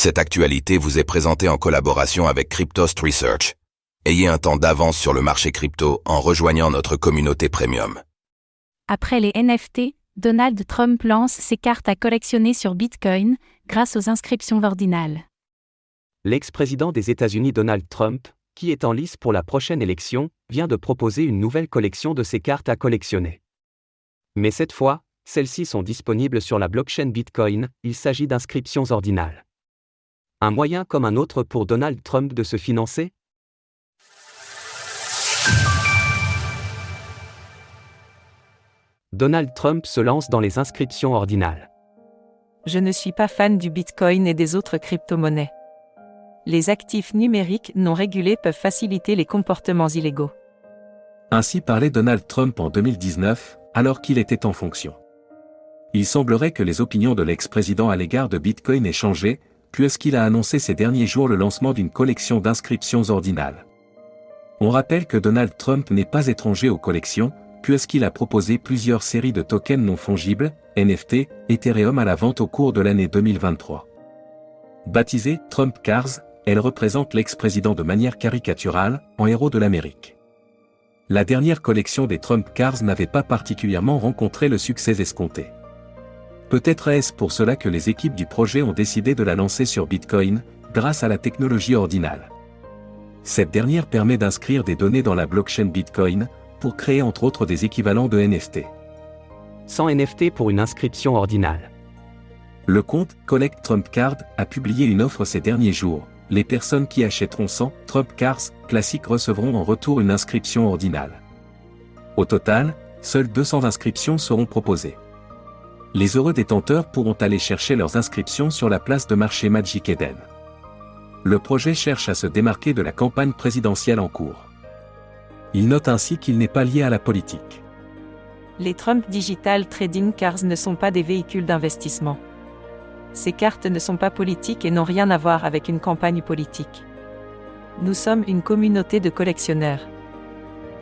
Cette actualité vous est présentée en collaboration avec Cryptost Research. Ayez un temps d'avance sur le marché crypto en rejoignant notre communauté premium. Après les NFT, Donald Trump lance ses cartes à collectionner sur Bitcoin, grâce aux inscriptions ordinales. L'ex-président des États-Unis Donald Trump, qui est en lice pour la prochaine élection, vient de proposer une nouvelle collection de ses cartes à collectionner. Mais cette fois, celles-ci sont disponibles sur la blockchain Bitcoin, il s'agit d'inscriptions ordinales. Un moyen comme un autre pour Donald Trump de se financer ? Donald Trump se lance dans les inscriptions ordinales. Je ne suis pas fan du Bitcoin et des autres crypto-monnaies. Les actifs numériques non régulés peuvent faciliter les comportements illégaux. Ainsi parlait Donald Trump en 2019, alors qu'il était en fonction. Il semblerait que les opinions de l'ex-président à l'égard de Bitcoin aient changé, puisqu'il a annoncé ces derniers jours le lancement d'une collection d'inscriptions ordinales. On rappelle que Donald Trump n'est pas étranger aux collections, puisqu'il a proposé plusieurs séries de tokens non fongibles, NFT, Ethereum à la vente au cours de l'année 2023. Baptisée Trump Cars, elle représente l'ex-président de manière caricaturale, en héros de l'Amérique. La dernière collection des Trump Cars n'avait pas particulièrement rencontré le succès escompté. Peut-être est-ce pour cela que les équipes du projet ont décidé de la lancer sur Bitcoin, grâce à la technologie ordinale. Cette dernière permet d'inscrire des données dans la blockchain Bitcoin, pour créer entre autres des équivalents de NFT. 100 NFT pour une inscription ordinale. Le compte Collect Trump Card a publié une offre ces derniers jours. Les personnes qui achèteront 100 Trump Cards classiques recevront en retour une inscription ordinale. Au total, seules 200 inscriptions seront proposées. Les heureux détenteurs pourront aller chercher leurs inscriptions sur la place de marché Magic Eden. Le projet cherche à se démarquer de la campagne présidentielle en cours. Il note ainsi qu'il n'est pas lié à la politique. Les Trump Digital Trading Cars ne sont pas des véhicules d'investissement. Ces cartes ne sont pas politiques et n'ont rien à voir avec une campagne politique. Nous sommes une communauté de collectionneurs.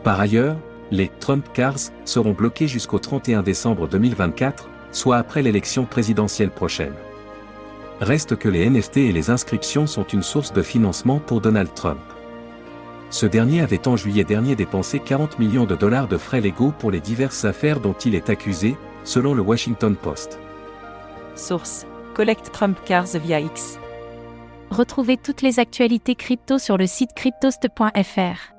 Par ailleurs, les Trump Cars seront bloqués jusqu'au 31 décembre 2024, soit après l'élection présidentielle prochaine. Reste que les NFT et les inscriptions sont une source de financement pour Donald Trump. Ce dernier avait en juillet dernier dépensé 40 millions de dollars de frais légaux pour les diverses affaires dont il est accusé, selon le Washington Post. Source: Collect Trump Cars via X. Retrouvez toutes les actualités crypto sur le site cryptost.fr.